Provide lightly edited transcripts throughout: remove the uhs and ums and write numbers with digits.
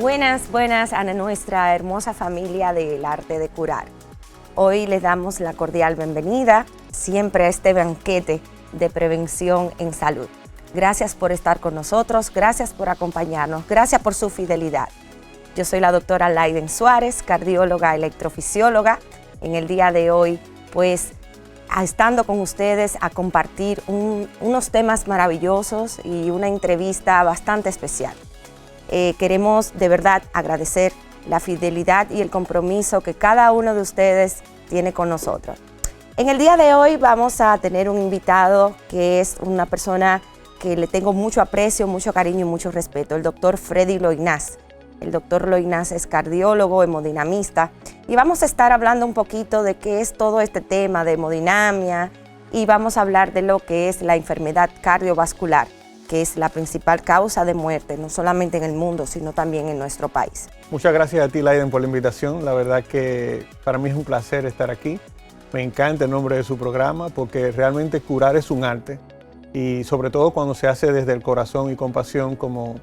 Buenas, buenas a nuestra hermosa familia del arte de curar. Hoy les damos la cordial bienvenida siempre a este banquete de prevención en salud. Gracias por estar con nosotros, gracias por acompañarnos, gracias por su fidelidad. Yo soy la doctora Laiden Suárez, cardióloga electrofisióloga. En el día de hoy, pues, estando con ustedes a compartir unos temas maravillosos y una entrevista bastante especial. Queremos de verdad agradecer la fidelidad y el compromiso que cada uno de ustedes tiene con nosotros. En el día de hoy vamos a tener un invitado que es una persona que le tengo mucho aprecio, mucho cariño y mucho respeto, el doctor Freddy Loynaz. El doctor Loynaz es cardiólogo, hemodinamista, y vamos a estar hablando un poquito de qué es todo este tema de hemodinamia y vamos a hablar de lo que es la enfermedad cardiovascular, que es la principal causa de muerte, no solamente en el mundo, sino también en nuestro país. Muchas gracias a ti, Laiden, por la invitación. La verdad que para mí es un placer estar aquí. Me encanta el nombre de su programa porque realmente curar es un arte y sobre todo cuando se hace desde el corazón y con pasión como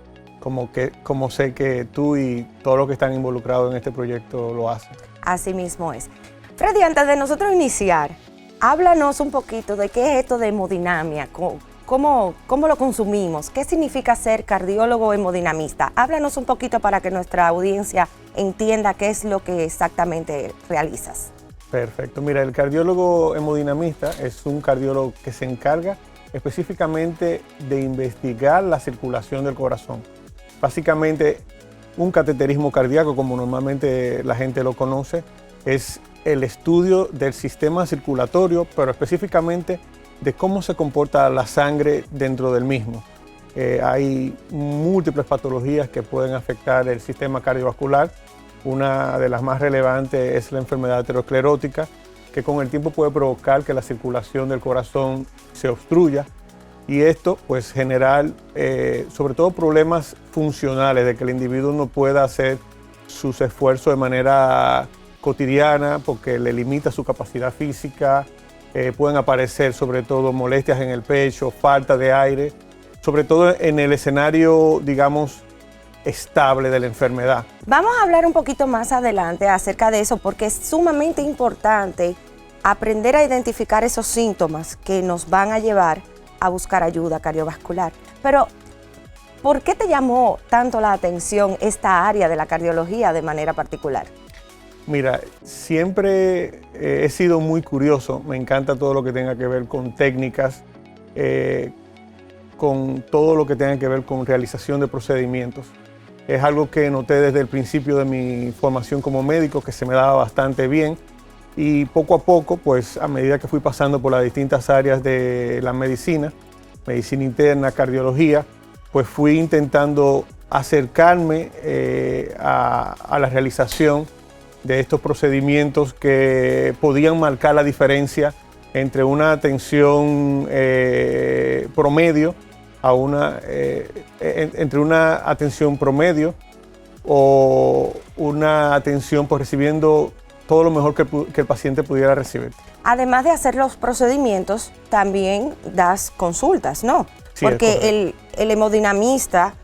sé que tú y todos los que están involucrados en este proyecto lo hacen. Así mismo es. Freddy, antes de nosotros iniciar, háblanos un poquito de qué es esto de hemodinamia, cómo lo consumimos, qué significa ser cardiólogo hemodinamista. Háblanos un poquito para que nuestra audiencia entienda qué es lo que exactamente realizas. Perfecto. Mira, el cardiólogo hemodinamista es un cardiólogo que se encarga específicamente de investigar la circulación del corazón. Básicamente, un cateterismo cardíaco, como normalmente la gente lo conoce, es el estudio del sistema circulatorio, pero específicamente de cómo se comporta la sangre dentro del mismo. Hay múltiples patologías que pueden afectar el sistema cardiovascular. Una de las más relevantes es la enfermedad aterosclerótica, que con el tiempo puede provocar que la circulación del corazón se obstruya y esto pues generar sobre todo problemas funcionales, de que el individuo no pueda hacer sus esfuerzos de manera cotidiana porque le limita su capacidad física. Pueden aparecer sobre todo molestias en el pecho, falta de aire, sobre todo en el escenario, digamos, estable de la enfermedad. Vamos a hablar un poquito más adelante acerca de eso porque es sumamente importante aprender a identificar esos síntomas que nos van a llevar a buscar ayuda cardiovascular. Pero, ¿por qué te llamó tanto la atención esta área de la cardiología de manera particular? Mira, siempre he sido muy curioso, me encanta todo lo que tenga que ver con técnicas, con todo lo que tenga que ver con realización de procedimientos. Es algo que noté desde el principio de mi formación como médico, que se me daba bastante bien y poco a poco, pues a medida que fui pasando por las distintas áreas de la medicina interna, cardiología, pues fui intentando acercarme a la realización de estos procedimientos que podían marcar la diferencia entre una atención promedio entre una atención promedio o una atención pues recibiendo todo lo mejor que el paciente pudiera recibir. Además de hacer los procedimientos, también das consultas, ¿no? Sí, porque el hemodinamista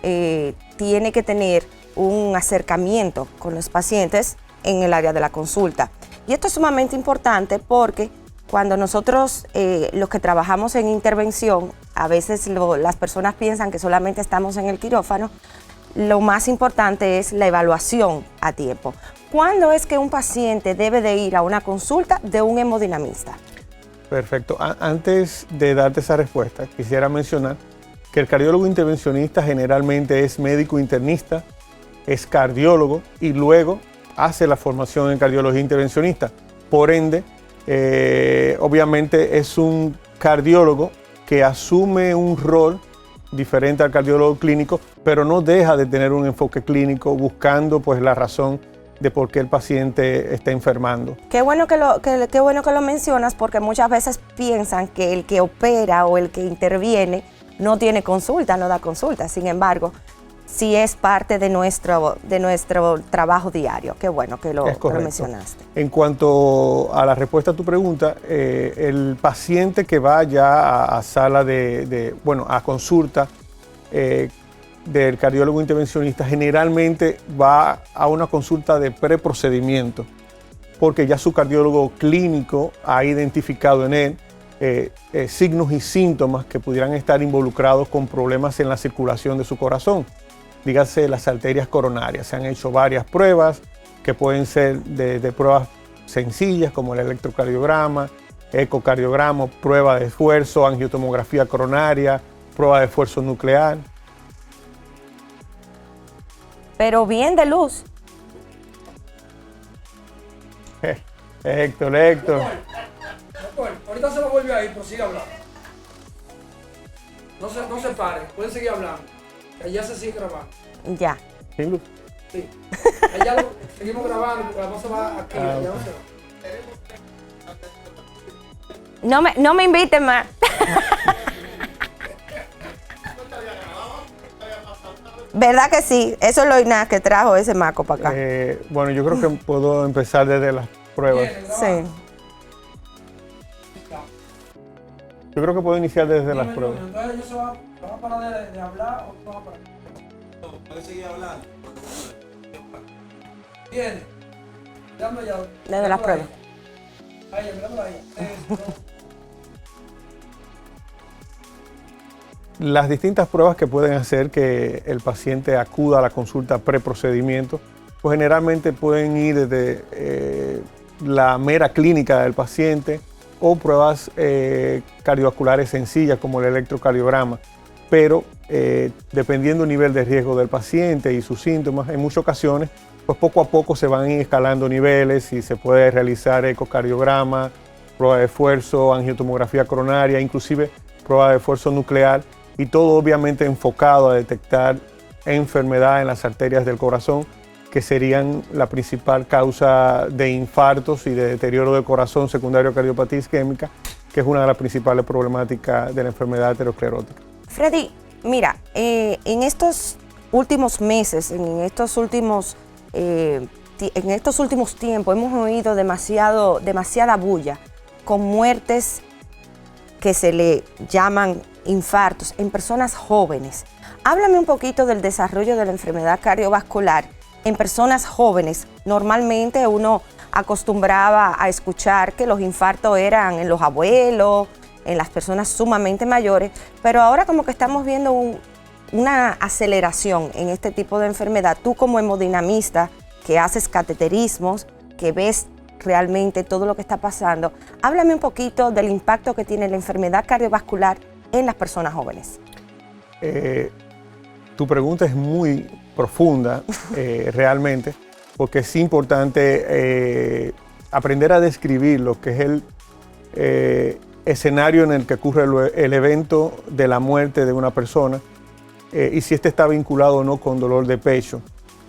tiene que tener un acercamiento con los pacientes en el área de la consulta. Y esto es sumamente importante porque cuando nosotros, los que trabajamos en intervención, a veces las personas piensan que solamente estamos en el quirófano, lo más importante es la evaluación a tiempo. ¿Cuándo es que un paciente debe de ir a una consulta de un hemodinamista? Perfecto. Antes de darte esa respuesta, quisiera mencionar que el cardiólogo intervencionista generalmente es médico internista, es cardiólogo y luego hace la formación en cardiología intervencionista. Por ende, obviamente es un cardiólogo que asume un rol diferente al cardiólogo clínico, pero no deja de tener un enfoque clínico buscando pues la razón de por qué el paciente está enfermando. Qué bueno que lo mencionas porque muchas veces piensan que el que opera o el que interviene no tiene consulta, no da consulta. Sin embargo, sí es parte de nuestro trabajo diario. Qué bueno que lo mencionaste. En cuanto a la respuesta a tu pregunta, el paciente que va ya a sala a consulta, del cardiólogo intervencionista generalmente va a una consulta de preprocedimiento, porque ya su cardiólogo clínico ha identificado en él signos y síntomas que pudieran estar involucrados con problemas en la circulación de su corazón. Dígase las arterias coronarias. Se han hecho varias pruebas que pueden ser de pruebas sencillas como el electrocardiograma, ecocardiograma, prueba de esfuerzo, angiotomografía coronaria, prueba de esfuerzo nuclear. Pero bien de luz. Héctor. Ahorita se lo vuelve ahí, pero sigue hablando. No se pare, pueden seguir hablando. Allá se sigue grabando. Ya. ¿Sin luz? Sí. Allá seguimos grabando porque la cosa va aquí, allá no se va. No me inviten más. ¿Verdad que sí? Eso es lo INAH que trajo ese maco para acá. Bueno, yo creo que puedo empezar desde las pruebas. Sí. Yo creo que puedo iniciar desde las pruebas. Entonces ellos se van a parar de hablar o no van a parar. Puede seguir hablando. Viene. Dame ya. Desde las pruebas. Ahí, míralo ahí. Las distintas pruebas que pueden hacer que el paciente acuda a la consulta preprocedimiento, pues generalmente pueden ir desde la mera clínica del paciente o pruebas cardiovasculares sencillas como el electrocardiograma, pero dependiendo del nivel de riesgo del paciente y sus síntomas, en muchas ocasiones, pues poco a poco se van escalando niveles y se puede realizar ecocardiograma, prueba de esfuerzo, angiotomografía coronaria, inclusive prueba de esfuerzo nuclear, y todo obviamente enfocado a detectar enfermedad en las arterias del corazón, que serían la principal causa de infartos y de deterioro del corazón secundario a cardiopatía isquémica, que es una de las principales problemáticas de la enfermedad aterosclerótica. Freddy, mira, en estos últimos meses, en estos últimos tiempos, hemos oído demasiada bulla con muertes que se le llaman infartos en personas jóvenes. Háblame un poquito del desarrollo de la enfermedad cardiovascular en personas jóvenes. Normalmente uno acostumbraba a escuchar que los infartos eran en los abuelos, en las personas sumamente mayores, pero ahora como que estamos viendo una aceleración en este tipo de enfermedad. Tú como hemodinamista, que haces cateterismos, que ves realmente todo lo que está pasando, háblame un poquito del impacto que tiene la enfermedad cardiovascular en las personas jóvenes. Tu pregunta es muy profunda realmente, porque es importante aprender a describir lo que es el escenario en el que ocurre el evento de la muerte de una persona y si este está vinculado o no con dolor de pecho.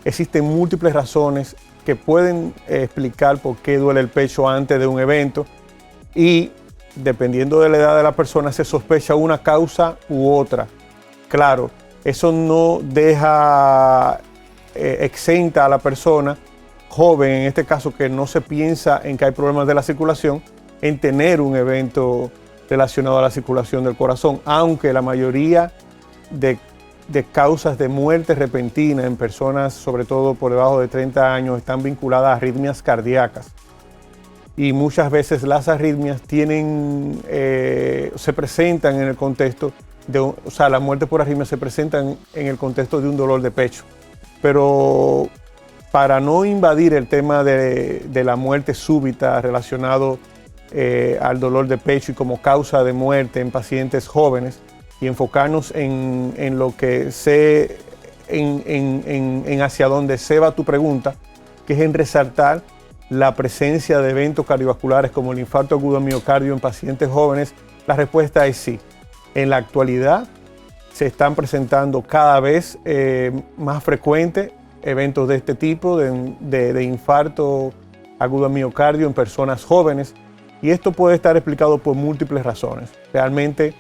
Existen múltiples razones que pueden explicar por qué duele el pecho antes de un evento y dependiendo de la edad de la persona se sospecha una causa u otra. Claro, eso no deja exenta a la persona joven, en este caso que no se piensa en que hay problemas de la circulación, en tener un evento relacionado a la circulación del corazón, aunque la mayoría de causas de muerte repentina en personas, sobre todo por debajo de 30 años, están vinculadas a arritmias cardíacas. Y muchas veces las arritmias se presentan en el contexto la muerte por arritmia se presenta en el contexto de un dolor de pecho. Pero para no invadir el tema de la muerte súbita relacionado al dolor de pecho y como causa de muerte en pacientes jóvenes y enfocarnos en lo que en hacia donde se va tu pregunta, que es en resaltar la presencia de eventos cardiovasculares como el infarto agudo de miocardio en pacientes jóvenes, la respuesta es sí. En la actualidad se están presentando cada vez más frecuentes eventos de este tipo, de infarto agudo de miocardio en personas jóvenes, y esto puede estar explicado por múltiples razones. Realmente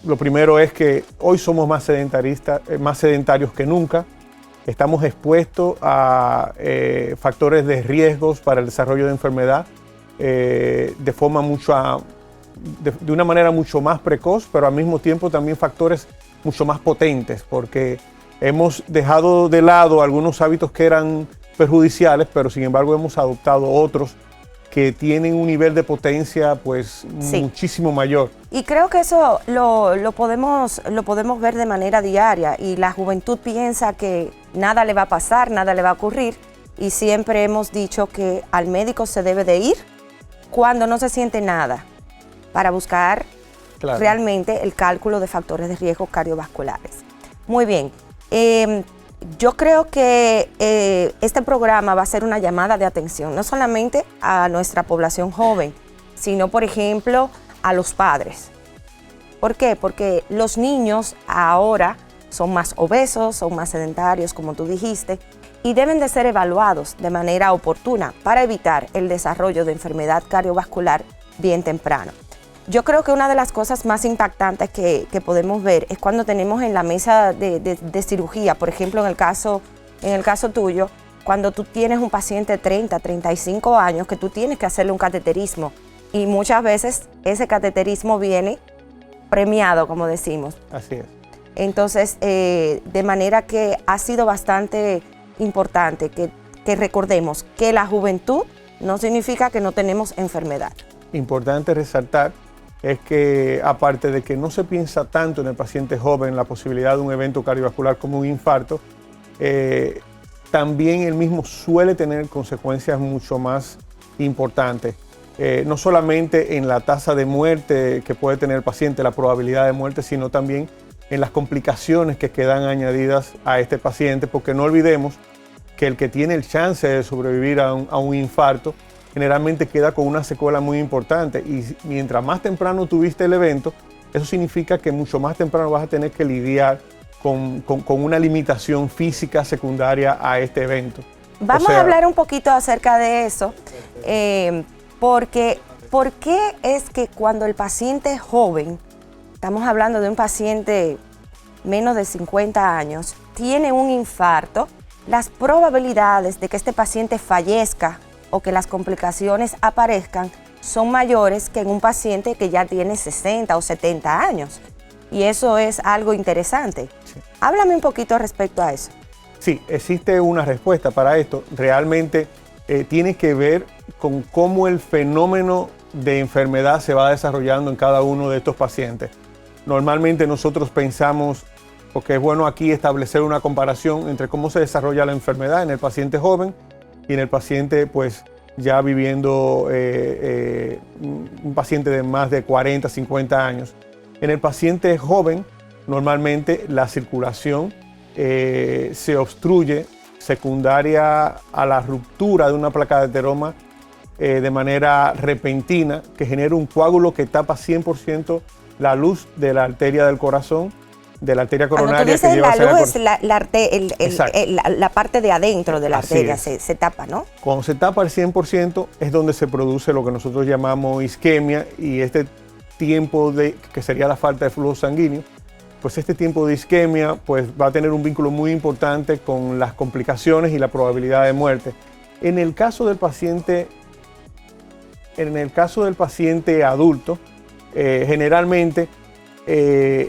lo primero es que hoy somos más sedentarios que nunca, estamos expuestos a factores de riesgos para el desarrollo de enfermedad de una manera mucho más precoz, pero al mismo tiempo también factores mucho más potentes, porque hemos dejado de lado algunos hábitos que eran perjudiciales, pero sin embargo hemos adoptado otros que tienen un nivel de potencia pues Sí. muchísimo mayor. Y creo que eso lo podemos ver de manera diaria, y la juventud piensa que nada le va a pasar, nada le va a ocurrir, y siempre hemos dicho que al médico se debe de ir cuando no se siente nada, para buscar Claro. realmente el cálculo de factores de riesgo cardiovasculares. Muy bien. Yo creo que este programa va a ser una llamada de atención, no solamente a nuestra población joven, sino, por ejemplo, a los padres. ¿Por qué? Porque los niños ahora son más obesos, son más sedentarios, como tú dijiste, y deben de ser evaluados de manera oportuna para evitar el desarrollo de enfermedad cardiovascular bien temprano. Yo creo que una de las cosas más impactantes que podemos ver es cuando tenemos en la mesa de cirugía, por ejemplo, en el caso tuyo, cuando tú tienes un paciente de 30, 35 años que tú tienes que hacerle un cateterismo, y muchas veces ese cateterismo viene premiado, como decimos. Así es. Entonces, de manera que ha sido bastante importante que recordemos que la juventud no significa que no tenemos enfermedad. Importante resaltar es que, aparte de que no se piensa tanto en el paciente joven la posibilidad de un evento cardiovascular como un infarto, también el mismo suele tener consecuencias mucho más importantes. No solamente en la tasa de muerte que puede tener el paciente, la probabilidad de muerte, sino también en las complicaciones que quedan añadidas a este paciente, porque no olvidemos que el que tiene el chance de sobrevivir a un infarto generalmente queda con una secuela muy importante, y mientras más temprano tuviste el evento, eso significa que mucho más temprano vas a tener que lidiar con una limitación física secundaria a este evento. Vamos a hablar un poquito acerca de eso, porque ¿por qué es que cuando el paciente es joven, estamos hablando de un paciente menos de 50 años, tiene un infarto, las probabilidades de que este paciente fallezca o que las complicaciones aparezcan son mayores que en un paciente que ya tiene 60 o 70 años? Y eso es algo interesante. Sí. Háblame un poquito respecto a eso. Sí, existe una respuesta para esto. Realmente tiene que ver con cómo el fenómeno de enfermedad se va desarrollando en cada uno de estos pacientes. Normalmente nosotros pensamos, porque es bueno aquí establecer una comparación entre cómo se desarrolla la enfermedad en el paciente joven y en el paciente pues ya viviendo, un paciente de más de 40, 50 años. En el paciente joven, normalmente la circulación se obstruye secundaria a la ruptura de una placa de ateroma de manera repentina, que genera un coágulo que tapa 100% la luz de la arteria del corazón, de la arteria coronaria. Cuando tú dices que lleva la hacia luz, es la parte de adentro de la Así arteria, es. se tapa, ¿no? Cuando se tapa el 100% es donde se produce lo que nosotros llamamos isquemia, y este tiempo que sería la falta de flujo sanguíneo, pues este tiempo de isquemia pues va a tener un vínculo muy importante con las complicaciones y la probabilidad de muerte. En el caso del paciente adulto, generalmente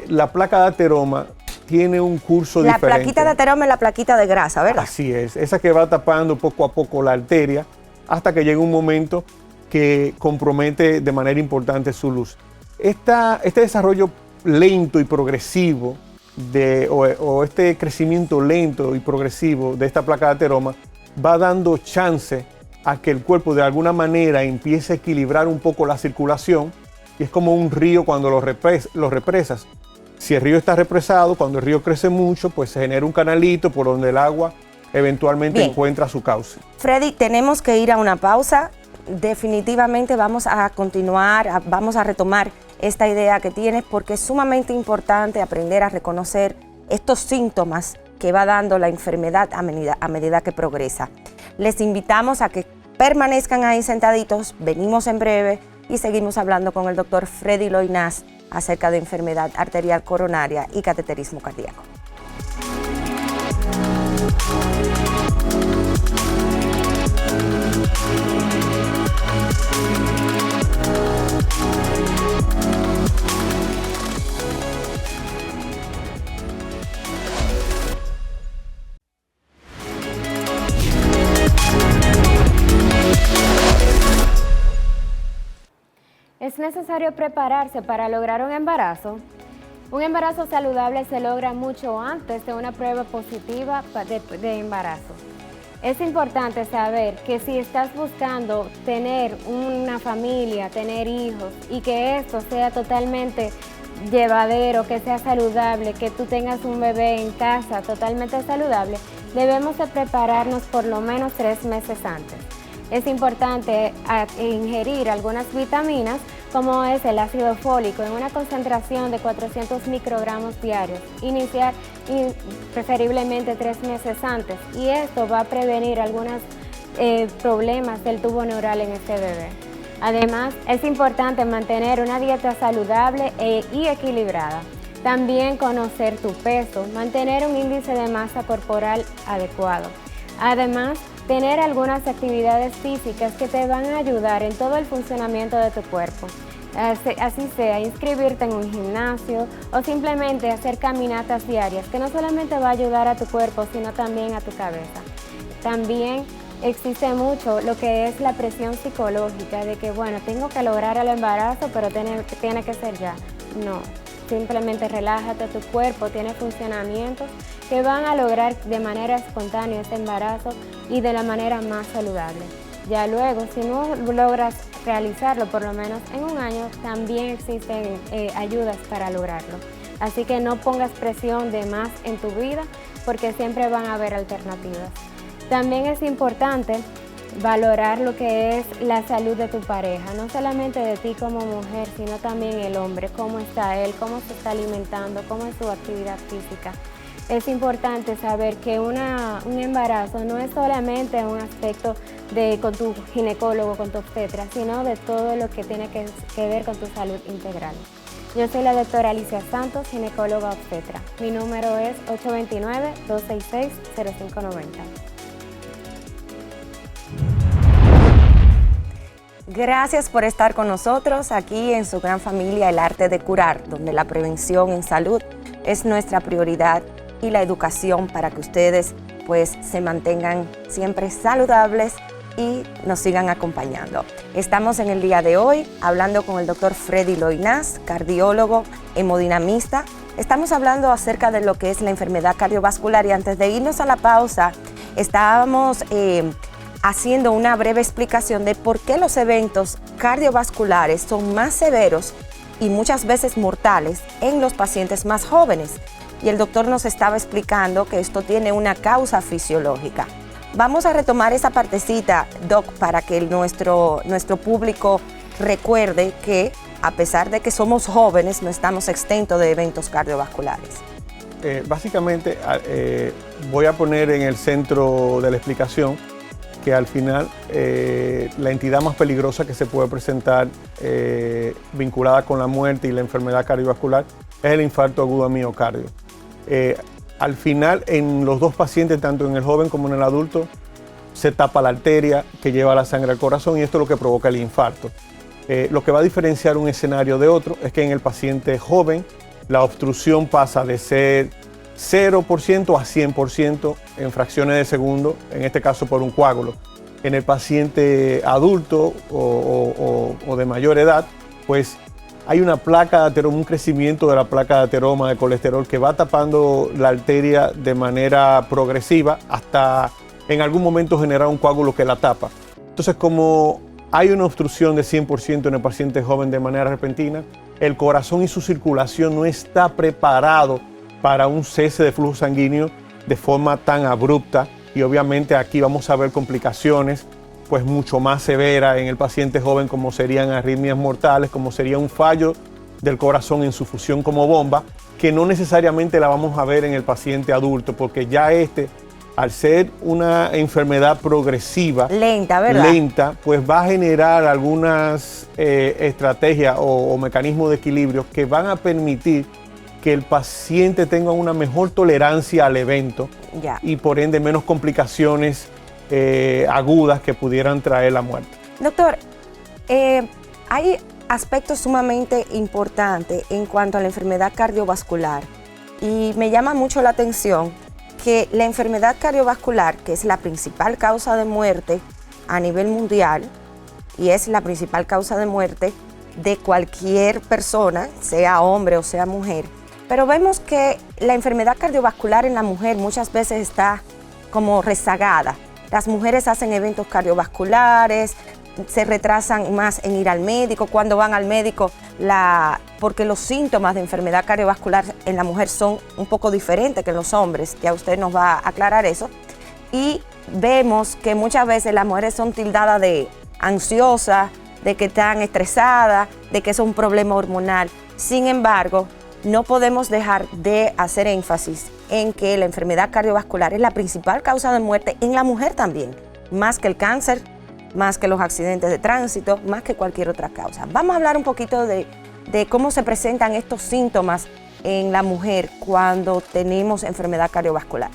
la placa de ateroma tiene un curso diferente. La plaquita de ateroma es la plaquita de grasa, ¿verdad? Así es, esa que va tapando poco a poco la arteria hasta que llega un momento que compromete de manera importante su luz. Este desarrollo lento y progresivo o este crecimiento lento y progresivo de esta placa de ateroma va dando chance a que el cuerpo de alguna manera empiece a equilibrar un poco la circulación, y es como un río cuando lo represas. Si el río está represado, cuando el río crece mucho, pues se genera un canalito por donde el agua eventualmente encuentra su cauce. Freddy, tenemos que ir a una pausa. Definitivamente vamos a continuar, vamos a retomar esta idea que tienes, porque es sumamente importante aprender a reconocer estos síntomas que va dando la enfermedad a medida que progresa. Les invitamos a que permanezcan ahí sentaditos, venimos en breve y seguimos hablando con el doctor Freddy Loynaz acerca de enfermedad arterial coronaria y cateterismo cardíaco. necesario prepararse para lograr un embarazo? Un embarazo saludable se logra mucho antes de una prueba positiva de embarazo. Es importante saber que si estás buscando tener una familia, tener hijos y que esto sea totalmente llevadero, que sea saludable, que tú tengas un bebé en casa totalmente saludable, debemos de prepararnos por lo menos 3 meses antes. Es importante ingerir algunas vitaminas como es el ácido fólico en una concentración de 400 microgramos diarios. Iniciar preferiblemente 3 meses antes y esto va a prevenir algunos problemas del tubo neural en este bebé. Además, es importante mantener una dieta saludable y equilibrada. También conocer tu peso, mantener un índice de masa corporal adecuado. Además, tener algunas actividades físicas que te van a ayudar en todo el funcionamiento de tu cuerpo. Así sea, inscribirte en un gimnasio o simplemente hacer caminatas diarias, que no solamente va a ayudar a tu cuerpo, sino también a tu cabeza. También existe mucho lo que es la presión psicológica de que, bueno, tengo que lograr el embarazo, pero tiene que ser ya. No, simplemente relájate, tu cuerpo tiene funcionamientos que van a lograr de manera espontánea este embarazo y de la manera más saludable. Ya luego, si no logras realizarlo por lo menos en un año, también existen ayudas para lograrlo. Así que no pongas presión de más en tu vida porque siempre van a haber alternativas. También es importante valorar lo que es la salud de tu pareja, no solamente de ti como mujer, sino también el hombre, cómo está él, cómo se está alimentando, cómo es su actividad física. Es importante saber que un embarazo no es solamente un aspecto con tu ginecólogo, con tu obstetra, sino de todo lo que tiene que ver con tu salud integral. Yo soy la doctora Alicia Santos, ginecóloga obstetra. Mi número es 829-266-0590. Gracias por estar con nosotros aquí en su gran familia El Arte de Curar, donde la prevención en salud es nuestra prioridad y la educación para que ustedes pues se mantengan siempre saludables y nos sigan acompañando. Estamos en el día de hoy hablando con el doctor Freddy Loynaz, cardiólogo, hemodinamista. Estamos hablando acerca de lo que es la enfermedad cardiovascular y antes de irnos a la pausa estábamos haciendo una breve explicación de por qué los eventos cardiovasculares son más severos y muchas veces mortales en los pacientes más jóvenes. Y el doctor nos estaba explicando que esto tiene una causa fisiológica. Vamos a retomar esa partecita, Doc, para que nuestro público recuerde que a pesar de que somos jóvenes, no estamos exentos de eventos cardiovasculares. Básicamente, voy a poner en el centro de la explicación que al final la entidad más peligrosa que se puede presentar vinculada con la muerte y la enfermedad cardiovascular es el infarto agudo a miocardio. Al final, en los dos pacientes, tanto en el joven como en el adulto, se tapa la arteria que lleva la sangre al corazón y esto es lo que provoca el infarto. Lo que va a diferenciar un escenario de otro es que en el paciente joven la obstrucción pasa de ser 0% a 100% en fracciones de segundo, en este caso por un coágulo. En el paciente adulto o de mayor edad, pues hay una placa de ateroma, un crecimiento de la placa de ateroma de colesterol que va tapando la arteria de manera progresiva hasta en algún momento generar un coágulo que la tapa. Entonces, como hay una obstrucción de 100% en el paciente joven de manera repentina, el corazón y su circulación no está preparado para un cese de flujo sanguíneo de forma tan abrupta y obviamente aquí vamos a ver complicaciones pues mucho más severas en el paciente joven como serían arritmias mortales, como sería un fallo del corazón en su función como bomba, que no necesariamente la vamos a ver en el paciente adulto porque ya al ser una enfermedad progresiva, lenta, ¿verdad? Lenta, pues va a generar algunas estrategias o mecanismos de equilibrio que van a permitir que el paciente tenga una mejor tolerancia al evento y por ende menos complicaciones agudas que pudieran traer la muerte. Doctor, hay aspectos sumamente importantes en cuanto a la enfermedad cardiovascular y me llama mucho la atención que la enfermedad cardiovascular, que es la principal causa de muerte a nivel mundial y es la principal causa de muerte de cualquier persona, sea hombre o sea mujer, pero vemos que la enfermedad cardiovascular en la mujer muchas veces está como rezagada. Las mujeres hacen eventos cardiovasculares, se retrasan más en ir al médico, cuando van al médico, porque los síntomas de enfermedad cardiovascular en la mujer son un poco diferentes que en los hombres, ya usted nos va a aclarar eso, y vemos que muchas veces las mujeres son tildadas de ansiosas, de que están estresadas, de que es un problema hormonal. Sin embargo, no podemos dejar de hacer énfasis en que la enfermedad cardiovascular es la principal causa de muerte en la mujer también, más que el cáncer, más que los accidentes de tránsito, más que cualquier otra causa. Vamos a hablar un poquito de cómo se presentan estos síntomas en la mujer cuando tenemos enfermedad cardiovascular.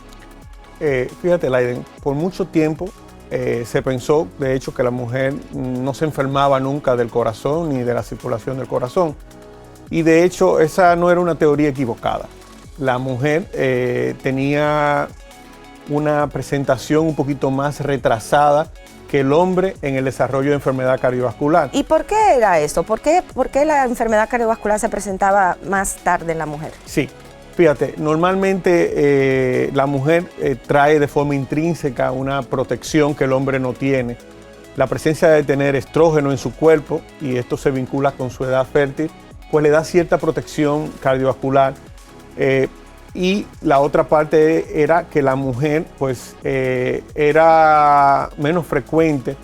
Fíjate, Laiden, por mucho tiempo se pensó, de hecho, que la mujer no se enfermaba nunca del corazón ni de la circulación del corazón. Y de hecho, esa no era una teoría equivocada. La mujer tenía una presentación un poquito más retrasada que el hombre en el desarrollo de enfermedad cardiovascular. ¿Y por qué era eso? ¿Por qué la enfermedad cardiovascular se presentaba más tarde en la mujer? Sí, fíjate, normalmente la mujer trae de forma intrínseca una protección que el hombre no tiene. La presencia de tener estrógeno en su cuerpo, y esto se vincula con su edad fértil, pues le da cierta protección cardiovascular. Y la otra parte era que la mujer pues era menos frecuente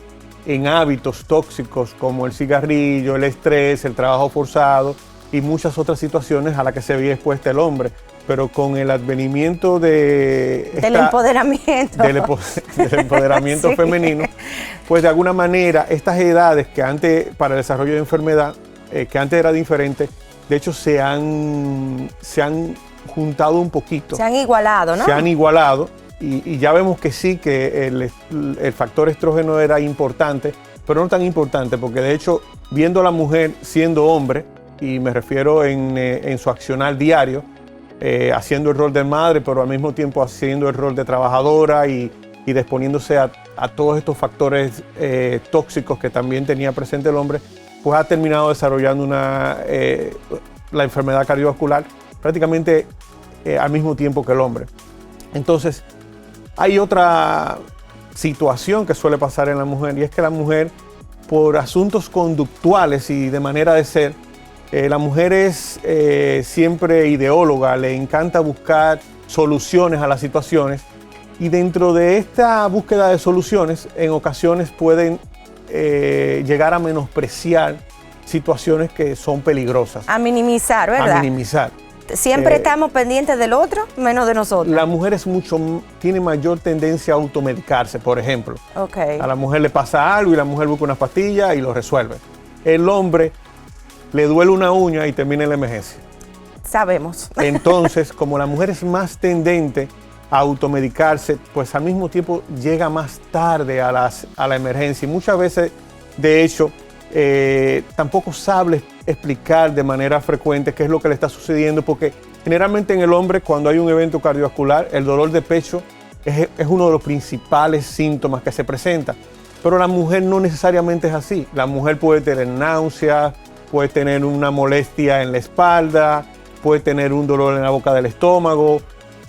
en hábitos tóxicos como el cigarrillo, el estrés, el trabajo forzado y muchas otras situaciones a las que se veía expuesta el hombre. Pero con el advenimiento del empoderamiento sí. femenino, pues de alguna manera estas edades que antes para el desarrollo de enfermedad, que antes era diferente, de hecho se han juntado un poquito. Se han igualado, ¿no? Se han igualado y ya vemos que sí, que el factor estrógeno era importante, pero no tan importante, porque de hecho, viendo a la mujer siendo hombre, y me refiero en su accionar diario, haciendo el rol de madre, pero al mismo tiempo haciendo el rol de trabajadora y exponiéndose a todos estos factores tóxicos que también tenía presente el hombre, pues ha terminado desarrollando la enfermedad cardiovascular prácticamente al mismo tiempo que el hombre. Entonces, hay otra situación que suele pasar en la mujer, y es que la mujer, por asuntos conductuales y de manera de ser, la mujer es siempre ideóloga, le encanta buscar soluciones a las situaciones, y dentro de esta búsqueda de soluciones, en ocasiones pueden llegar a menospreciar situaciones que son peligrosas. A minimizar, ¿verdad? A minimizar. Siempre estamos pendientes del otro, menos de nosotros. La mujer tiene mayor tendencia a automedicarse, por ejemplo. Okay. A la mujer le pasa algo y la mujer busca unas pastillas y lo resuelve. El hombre le duele una uña y termina en la emergencia. Sabemos. Entonces, como la mujer es más tendente a automedicarse, pues al mismo tiempo llega más tarde a la emergencia. Y muchas veces, de hecho, tampoco sabe explicar de manera frecuente qué es lo que le está sucediendo, porque generalmente en el hombre, cuando hay un evento cardiovascular, el dolor de pecho es uno de los principales síntomas que se presenta. Pero la mujer no necesariamente es así. La mujer puede tener náuseas, puede tener una molestia en la espalda, puede tener un dolor en la boca del estómago,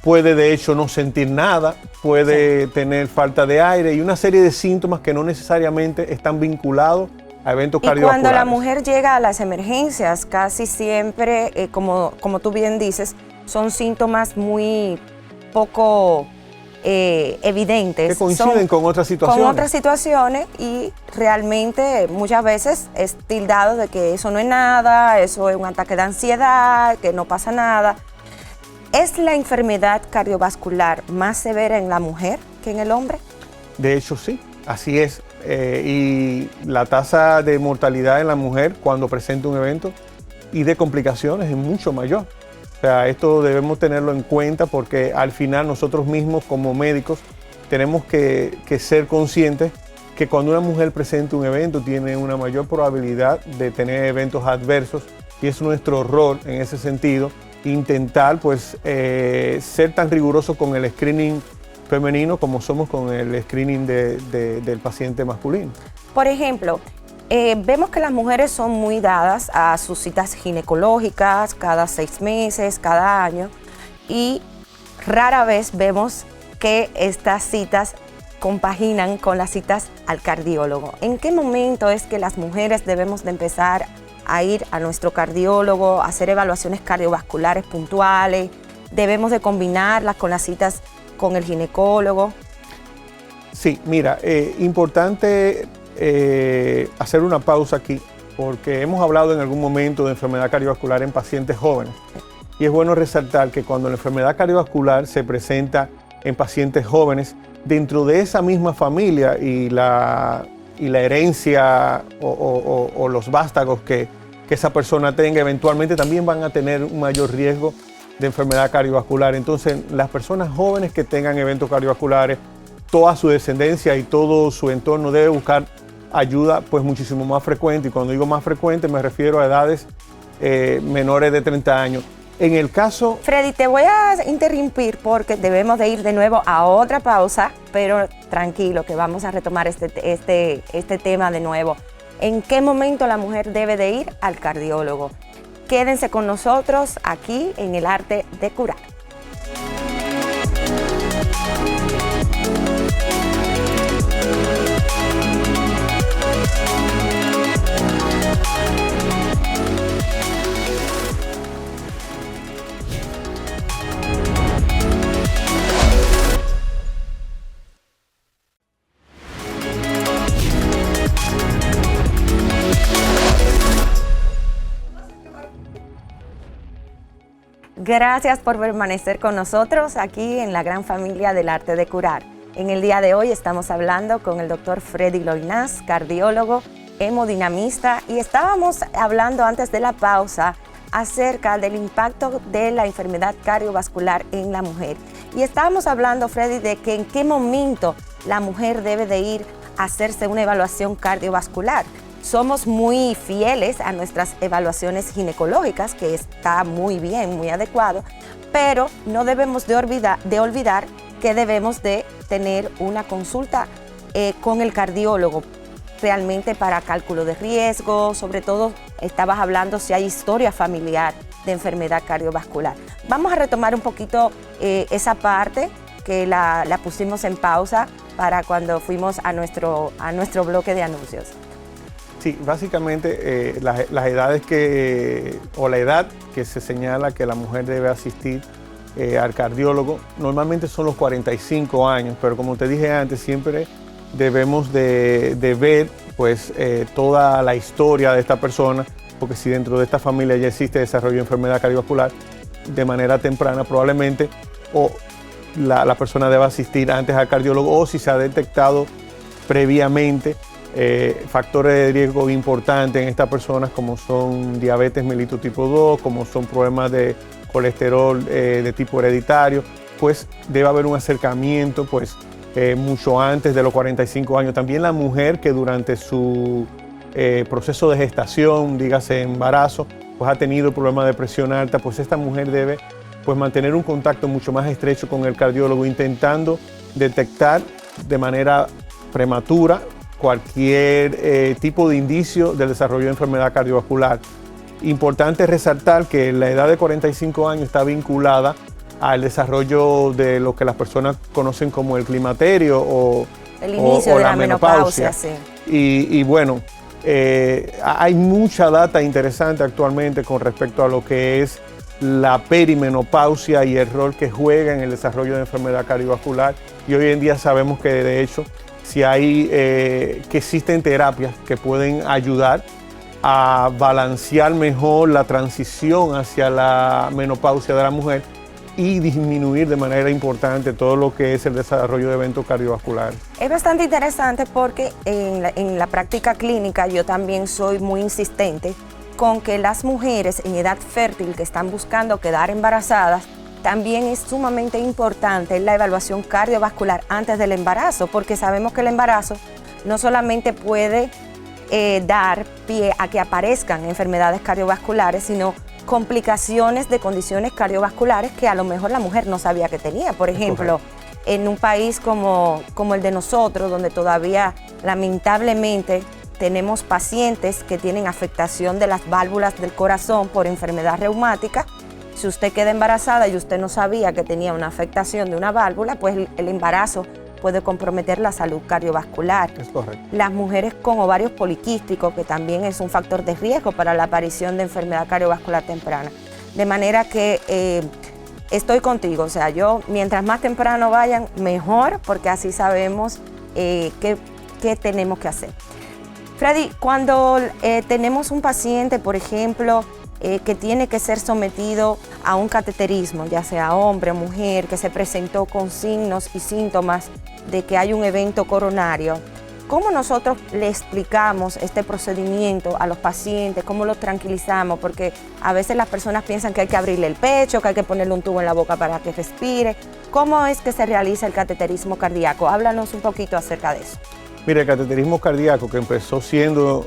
puede de hecho no sentir nada, puede tener falta de aire y una serie de síntomas que no necesariamente están vinculados a eventos cardiovasculares. Cuando la mujer llega a las emergencias, casi siempre, como tú bien dices, son síntomas muy poco evidentes. Que coinciden con otras situaciones. Con otras situaciones, y realmente muchas veces es tildado de que eso no es nada, eso es un ataque de ansiedad, que no pasa nada. ¿Es la enfermedad cardiovascular más severa en la mujer que en el hombre? De hecho, sí, así es. Y la tasa de mortalidad en la mujer cuando presenta un evento y de complicaciones es mucho mayor. O sea, esto debemos tenerlo en cuenta porque al final nosotros mismos como médicos tenemos que ser conscientes que cuando una mujer presenta un evento tiene una mayor probabilidad de tener eventos adversos, y es nuestro rol en ese sentido intentar pues ser tan riguroso con el screening femenino como somos con el screening del paciente masculino. Por ejemplo, Vemos que las mujeres son muy dadas a sus citas ginecológicas cada 6 meses, cada año, y rara vez vemos que estas citas compaginan con las citas al cardiólogo. ¿En qué momento es que las mujeres debemos de empezar a ir a nuestro cardiólogo, a hacer evaluaciones cardiovasculares puntuales? ¿Debemos de combinarlas con las citas con el ginecólogo? Sí, mira, importante hacer una pausa aquí, porque hemos hablado en algún momento de enfermedad cardiovascular en pacientes jóvenes. Y es bueno resaltar que cuando la enfermedad cardiovascular se presenta en pacientes jóvenes, dentro de esa misma familia y la herencia o los vástagos que esa persona tenga, eventualmente también van a tener un mayor riesgo de enfermedad cardiovascular. Entonces, las personas jóvenes que tengan eventos cardiovasculares, toda su descendencia y todo su entorno debe buscar ayuda pues muchísimo más frecuente. Y cuando digo más frecuente me refiero a edades menores de 30 años. En el caso... Freddy, te voy a interrumpir porque debemos de ir de nuevo a otra pausa, pero tranquilo que vamos a retomar este tema de nuevo. ¿En qué momento la mujer debe de ir al cardiólogo? Quédense con nosotros aquí en El Arte de Curar. Gracias por permanecer con nosotros aquí en la gran familia del Arte de Curar. En el día de hoy estamos hablando con el doctor Freddy Loynaz, cardiólogo, hemodinamista, y estábamos hablando antes de la pausa acerca del impacto de la enfermedad cardiovascular en la mujer. Y estábamos hablando, Freddy, de que en qué momento la mujer debe de ir a hacerse una evaluación cardiovascular. Somos muy fieles a nuestras evaluaciones ginecológicas, que está muy bien, muy adecuado, pero no debemos de olvidar que debemos de tener una consulta con el cardiólogo, realmente para cálculo de riesgo. Sobre todo estabas hablando si hay historia familiar de enfermedad cardiovascular. Vamos a retomar un poquito esa parte que la pusimos en pausa para cuando fuimos a nuestro bloque de anuncios. Sí, básicamente las edades la edad que se señala que la mujer debe asistir al cardiólogo normalmente son los 45 años, pero como te dije antes, siempre debemos de ver pues toda la historia de esta persona, porque si dentro de esta familia ya existe desarrollo de enfermedad cardiovascular de manera temprana, probablemente la persona deba asistir antes al cardiólogo, o si se ha detectado previamente factores de riesgo importantes en estas personas, como son diabetes mellitus tipo 2, como son problemas de colesterol de tipo hereditario, pues debe haber un acercamiento pues mucho antes de los 45 años. También la mujer que durante su proceso de gestación, dígase embarazo, pues ha tenido problemas de presión alta, pues esta mujer debe pues mantener un contacto mucho más estrecho con el cardiólogo, intentando detectar de manera prematura cualquier tipo de indicio del desarrollo de enfermedad cardiovascular. Importante resaltar que la edad de 45 años está vinculada al desarrollo de lo que las personas conocen como el climaterio o el inicio de la menopausia. Sí. Y bueno, hay mucha data interesante actualmente con respecto a lo que es la perimenopausia y el rol que juega en el desarrollo de enfermedad cardiovascular. Y hoy en día sabemos que de hecho si hay que existen terapias que pueden ayudar a balancear mejor la transición hacia la menopausia de la mujer y disminuir de manera importante todo lo que es el desarrollo de eventos cardiovasculares. Es bastante interesante porque en la práctica clínica yo también soy muy insistente con que las mujeres en edad fértil que están buscando quedar embarazadas, también es sumamente importante la evaluación cardiovascular antes del embarazo, porque sabemos que el embarazo no solamente puede dar pie a que aparezcan enfermedades cardiovasculares, sino complicaciones de condiciones cardiovasculares que a lo mejor la mujer no sabía que tenía. Por ejemplo, en un país como el de nosotros, donde todavía lamentablemente tenemos pacientes que tienen afectación de las válvulas del corazón por enfermedad reumática. Si usted queda embarazada y usted no sabía que tenía una afectación de una válvula, pues el embarazo puede comprometer la salud cardiovascular. Es correcto. Las mujeres con ovarios poliquísticos, que también es un factor de riesgo para la aparición de enfermedad cardiovascular temprana. De manera que estoy contigo, o sea, yo mientras más temprano vayan, mejor, porque así sabemos qué tenemos que hacer. Freddy, cuando tenemos un paciente, por ejemplo, que tiene que ser sometido a un cateterismo, ya sea hombre o mujer, que se presentó con signos y síntomas de que hay un evento coronario, ¿cómo nosotros le explicamos este procedimiento a los pacientes? ¿Cómo los tranquilizamos? Porque a veces las personas piensan que hay que abrirle el pecho, que hay que ponerle un tubo en la boca para que respire. ¿Cómo es que se realiza el cateterismo cardíaco? Háblanos un poquito acerca de eso. Mire, el cateterismo cardíaco, que empezó siendo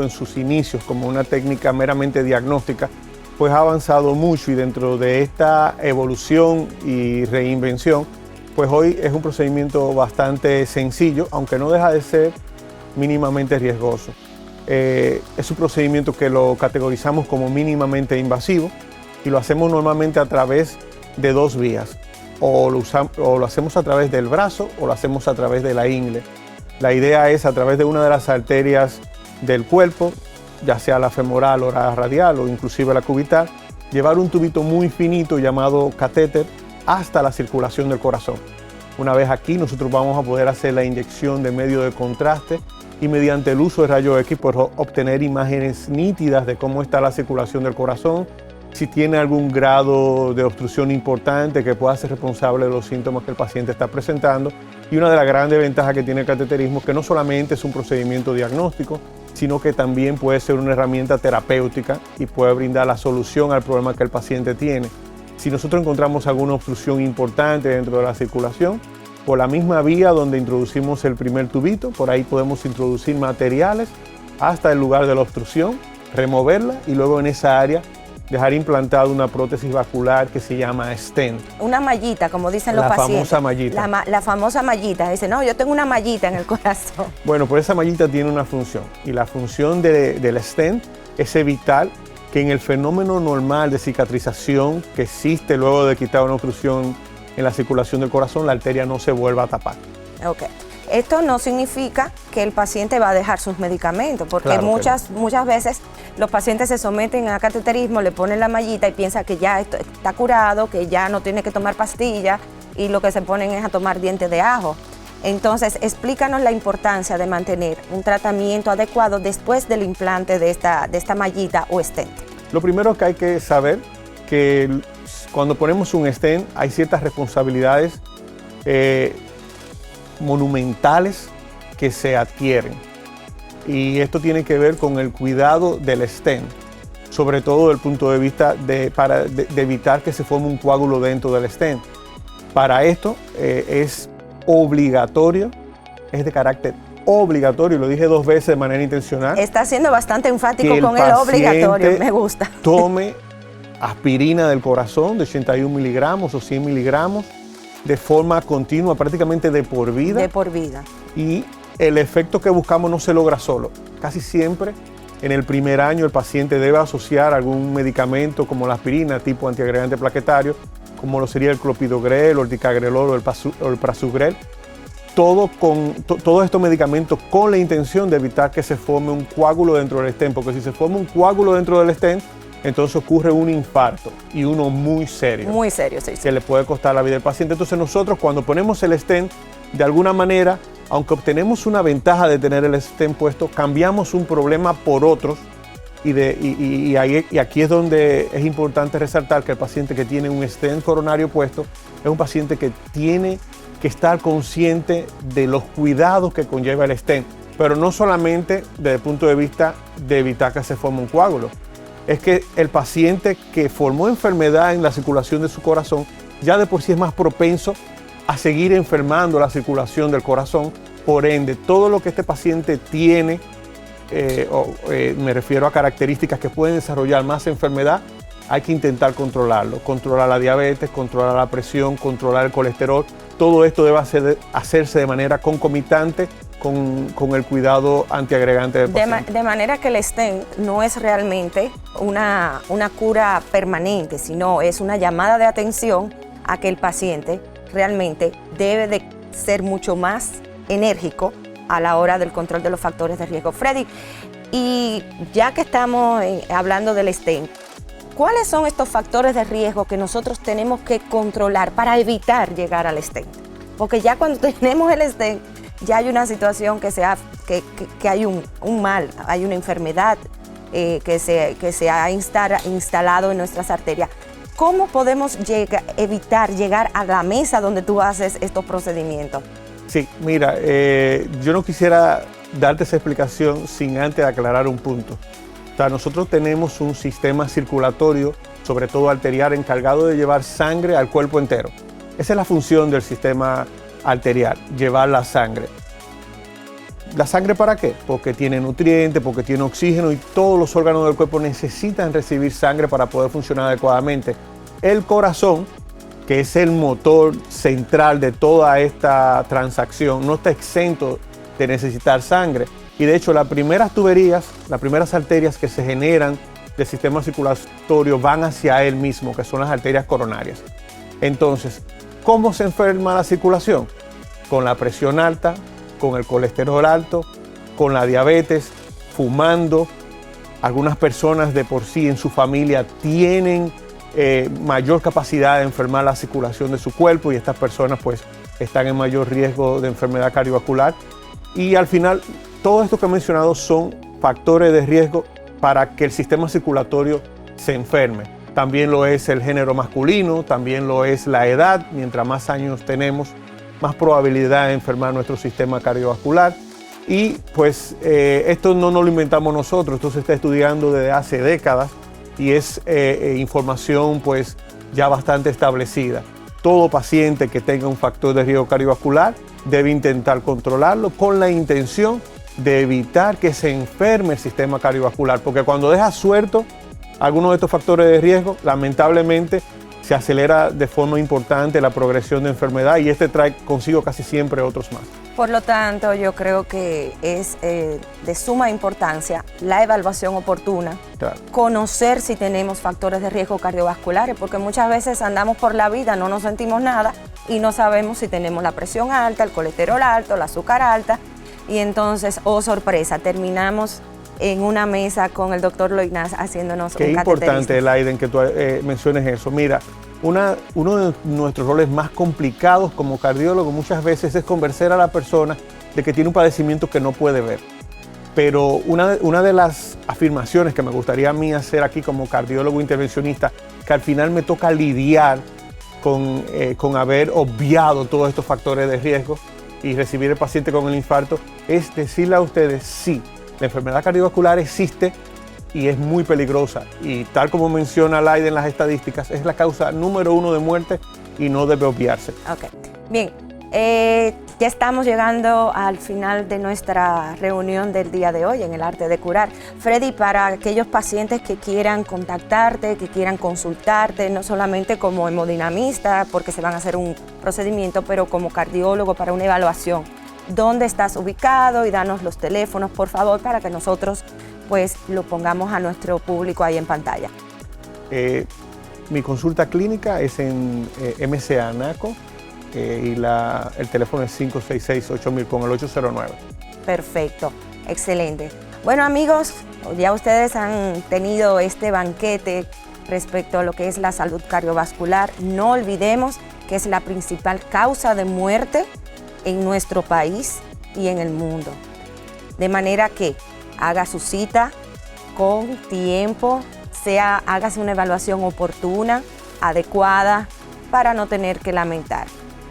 en sus inicios como una técnica meramente diagnóstica, pues ha avanzado mucho, y dentro de esta evolución y reinvención, pues hoy es un procedimiento bastante sencillo, aunque no deja de ser mínimamente riesgoso. Es un procedimiento que lo categorizamos como mínimamente invasivo y lo hacemos normalmente a través de dos vías. O lo hacemos a través del brazo o lo hacemos a través de la ingle. La idea es, a través de una de las arterias del cuerpo, ya sea la femoral o la radial o inclusive la cubital, llevar un tubito muy finito llamado catéter hasta la circulación del corazón. Una vez aquí, nosotros vamos a poder hacer la inyección de medio de contraste y, mediante el uso de rayos X, pues, obtener imágenes nítidas de cómo está la circulación del corazón, si tiene algún grado de obstrucción importante que pueda ser responsable de los síntomas que el paciente está presentando. Y una de las grandes ventajas que tiene el cateterismo es que no solamente es un procedimiento diagnóstico, sino que también puede ser una herramienta terapéutica y puede brindar la solución al problema que el paciente tiene. Si nosotros encontramos alguna obstrucción importante dentro de la circulación, por la misma vía donde introducimos el primer tubito, por ahí podemos introducir materiales hasta el lugar de la obstrucción, removerla y luego en esa área dejar implantada una prótesis vascular que se llama stent. Una mallita, como dicen los pacientes. La famosa mallita. La famosa mallita. Dice, no, yo tengo una mallita en el corazón. Bueno, pues esa mallita tiene una función. Y la función del stent es evitar que en el fenómeno normal de cicatrización que existe luego de quitar una obstrucción en la circulación del corazón, la arteria no se vuelva a tapar. Ok. Esto no significa que el paciente va a dejar sus medicamentos, porque claro muchas veces los pacientes se someten a cateterismo, le ponen la mallita y piensan que ya esto está curado, que ya no tiene que tomar pastillas, y lo que se ponen es a tomar dientes de ajo. Entonces, explícanos la importancia de mantener un tratamiento adecuado después del implante de esta mallita o stent. Lo primero que hay que saber que cuando ponemos un stent hay ciertas responsabilidades monumentales que se adquieren, y esto tiene que ver con el cuidado del stent, sobre todo desde el punto de vista de evitar que se forme un coágulo dentro del stent. Para esto es obligatorio, es de carácter obligatorio, lo dije 2 veces de manera intencional. Está siendo bastante enfático con el obligatorio, me gusta. Tome aspirina del corazón de 81 miligramos o 100 miligramos de forma continua, prácticamente de por vida. De por vida. Y el efecto que buscamos no se logra solo. Casi siempre en el primer año el paciente debe asociar algún medicamento como la aspirina, tipo antiagregante plaquetario, como lo sería el clopidogrel o el ticagrelor o el prasugrel. Todos estos medicamentos con la intención de evitar que se forme un coágulo dentro del stent, porque si se forma un coágulo dentro del stent, entonces ocurre un infarto, y uno muy serio. Muy serio, sí. Que le puede costar la vida al paciente. Entonces nosotros, cuando ponemos el stent, de alguna manera, aunque obtenemos una ventaja de tener el stent puesto, cambiamos un problema por otros, y aquí es donde es importante resaltar que el paciente que tiene un stent coronario puesto es un paciente que tiene que estar consciente de los cuidados que conlleva el stent, pero no solamente desde el punto de vista de evitar que se forme un coágulo. Es que el paciente que formó enfermedad en la circulación de su corazón ya de por sí es más propenso a seguir enfermando la circulación del corazón. Por ende, todo lo que este paciente tiene, me refiero a características que pueden desarrollar más enfermedad, hay que intentar controlarlo. Controlar la diabetes, controlar la presión, controlar el colesterol. Todo esto debe hacerse de manera concomitante con el cuidado antiagregante del paciente. De manera que el stent no es realmente una cura permanente, sino es una llamada de atención a que el paciente realmente debe de ser mucho más enérgico a la hora del control de los factores de riesgo. Freddy, y ya que estamos hablando del stent, ¿cuáles son estos factores de riesgo que nosotros tenemos que controlar para evitar llegar al stent? Porque ya cuando tenemos el stent, ya hay una situación que hay un mal, hay una enfermedad que se ha instalado en nuestras arterias. ¿Cómo podemos evitar llegar a la mesa donde tú haces estos procedimientos? Sí, mira, yo no quisiera darte esa explicación sin antes aclarar un punto. O sea, nosotros tenemos un sistema circulatorio, sobre todo arterial, encargado de llevar sangre al cuerpo entero. Esa es la función del sistema arterial, llevar la sangre. ¿La sangre para qué? Porque tiene nutrientes, porque tiene oxígeno y todos los órganos del cuerpo necesitan recibir sangre para poder funcionar adecuadamente. El corazón, que es el motor central de toda esta transacción, no está exento de necesitar sangre. Y de hecho, las primeras tuberías, las primeras arterias que se generan del sistema circulatorio van hacia él mismo, que son las arterias coronarias. Entonces, ¿cómo se enferma la circulación? Con la presión alta, con el colesterol alto, con la diabetes, fumando. Algunas personas de por sí en su familia tienen mayor capacidad de enfermar la circulación de su cuerpo y estas personas pues están en mayor riesgo de enfermedad cardiovascular. Y al final, todo esto que he mencionado son factores de riesgo para que el sistema circulatorio se enferme. También lo es el género masculino, también lo es la edad. Mientras más años tenemos, más probabilidad de enfermar nuestro sistema cardiovascular. Y pues esto no nos lo inventamos nosotros, esto se está estudiando desde hace décadas y es información pues ya bastante establecida. Todo paciente que tenga un factor de riesgo cardiovascular debe intentar controlarlo con la intención de evitar que se enferme el sistema cardiovascular, porque cuando deja suelto algunos de estos factores de riesgo, lamentablemente se acelera de forma importante la progresión de enfermedad y este trae consigo casi siempre otros más. Por lo tanto, yo creo que es de suma importancia la evaluación oportuna, Claro. conocer si tenemos factores de riesgo cardiovasculares, porque muchas veces andamos por la vida, no nos sentimos nada y no sabemos si tenemos la presión alta, el colesterol alto, el azúcar alta, y entonces, oh sorpresa, terminamos en una mesa con el doctor Loynaz haciéndonos Qué un importante, cateterismo. Laiden, que tú menciones eso. Mira, uno de nuestros roles más complicados como cardiólogo muchas veces es convencer a la persona de que tiene un padecimiento que no puede ver. Pero una de las afirmaciones que me gustaría a mí hacer aquí como cardiólogo intervencionista, que al final me toca lidiar con haber obviado todos estos factores de riesgo y recibir el paciente con el infarto, es decirle a ustedes, sí, la enfermedad cardiovascular existe y es muy peligrosa. Y tal como menciona Laiden en las estadísticas, es la causa número 1 de muerte y no debe obviarse. Ok, bien, ya estamos llegando al final de nuestra reunión del día de hoy en el arte de curar. Freddy, para aquellos pacientes que quieran contactarte, que quieran consultarte, no solamente como hemodinamista, porque se van a hacer un procedimiento, pero como cardiólogo para una evaluación, ¿dónde estás ubicado? Y danos los teléfonos, por favor, para que nosotros pues lo pongamos a nuestro público ahí en pantalla. Mi consulta clínica es en MCA Naco y el teléfono es 566-8000 con el 809. Perfecto, excelente. Bueno, amigos, ya ustedes han tenido este banquete respecto a lo que es la salud cardiovascular. No olvidemos que es la principal causa de muerte en nuestro país y en el mundo. De manera que haga su cita con tiempo, hágase una evaluación oportuna, adecuada, para no tener que lamentar.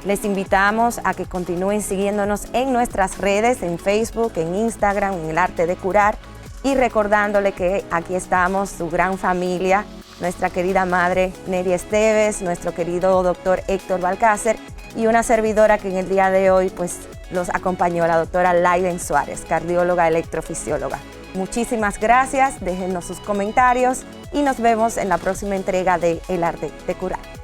Les invitamos a que continúen siguiéndonos en nuestras redes, en Facebook, en Instagram, en El Arte de Curar, y recordándole que aquí estamos, su gran familia, nuestra querida madre Neri Esteves, nuestro querido doctor Héctor Balcácer y una servidora que en el día de hoy pues los acompañó, la doctora Laiden Suárez, cardióloga electrofisióloga. Muchísimas gracias, déjenos sus comentarios y nos vemos en la próxima entrega de El Arte de Curar.